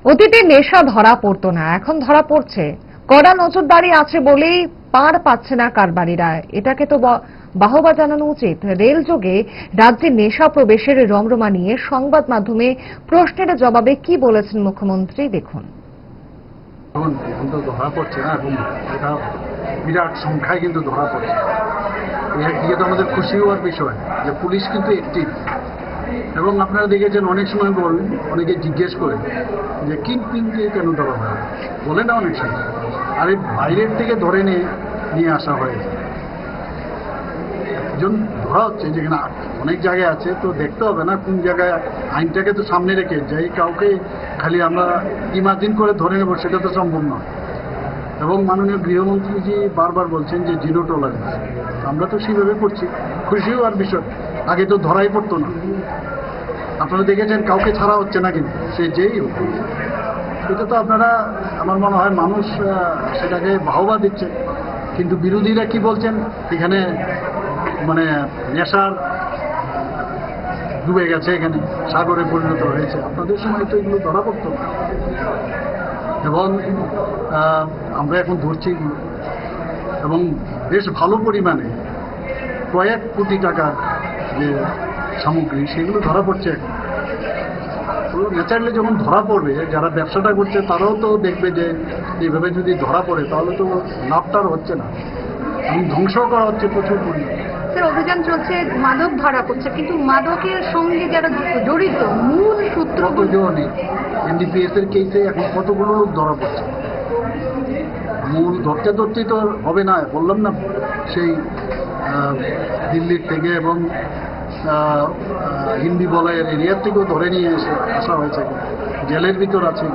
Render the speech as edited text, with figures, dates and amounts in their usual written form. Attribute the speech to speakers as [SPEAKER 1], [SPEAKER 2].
[SPEAKER 1] অতীতে নেশা ধরা পড়তো না, এখন ধরা পড়ছে। কড়া নজরদারি আছে বলেই পার পাচ্ছে না কারবারিরা। এটাকে তো বাহবা জানানো উচিত। রেল যোগে রাজ্যে নেশা প্রবেশের রমরমা নিয়ে সংবাদ মাধ্যমে প্রশ্নের জবাবে কি বলেছেন মুখ্যমন্ত্রী, দেখুন।
[SPEAKER 2] কিন্তু ধরা পড়ছে না, এবং এটা বিরাট সংখ্যায় কিন্তু ধরা পড়ছে। এটা তো আমাদের খুশি হওয়ার বিষয় যে পুলিশ কিন্তু অ্যাক্টিভ। এবং আপনারা দেখেছেন অনেক সময় অনেকে জিজ্ঞেস করে যে কিংপিনকে কেন ধরা হয়, বলে না অনেক সময়। আর এই বাইরের থেকে ধরে নিয়ে আসা হয়েছে, একজন ধরা হচ্ছে যেখানে অনেক জায়গায় আছে, তো দেখতে হবে না কোন জায়গায়। আইনটাকে তো সামনে রেখে যাই কাউকে খালি আমরা ইমাজিন করে ধরে নেব, সেটা তো সম্ভব নয়। এবং মাননীয় গৃহমন্ত্রীজি বারবার বলছেন যে জিরো টলারেন্স, আমরা তো সেভাবে করছি। খুশি হওয়ার বিষয়, আগে তো ধরাই পড়তো না। আপনারা দেখেছেন কাউকে ছাড়া হচ্ছে না, কিন্তু সে যেই হোক। এটা তো আপনারা, আমার মনে হয় মানুষ সেটাকে বাহবা দিচ্ছে। কিন্তু বিরোধীরা কি বলছেন, এখানে মানে নেশার ডুবে গেছে, এখানে সাগরে পরিণত হয়েছে। আপনাদের সময় তো এগুলো ধরা পড়তো না। এবং আমরা এখন ধরছি, এবং বেশ ভালো পরিমাণে কয়েক কোটি টাকার যে সামগ্রী, সেগুলো ধরা পড়ছে। তো ন্যাচারালি যখন ধরা পড়বে, যারা ব্যবসাটা করছে তারাও তো দেখবে যে এইভাবে যদি ধরা পড়ে তাহলে তো লাভটার হচ্ছে না, এবং ধ্বংস করা হচ্ছে প্রচুর পরিমাণে।
[SPEAKER 3] স্যার, অভিযান চলছে, মাদক ধরা পড়ছে, কিন্তু মাদকের সঙ্গে যারা জড়িত মূল সূত্র
[SPEAKER 2] এনডিপিএস এর কেসে এখন কতগুলো লোক ধরা পড়ছে। মূল ধরতেই তো হবে না, বললাম না, সেই দিল্লির থেকে এবং হিন্দি বলয়ের এরিয়ার থেকেও ধরে নিয়ে আসা হয়েছে, জেলের ভিতর আছে।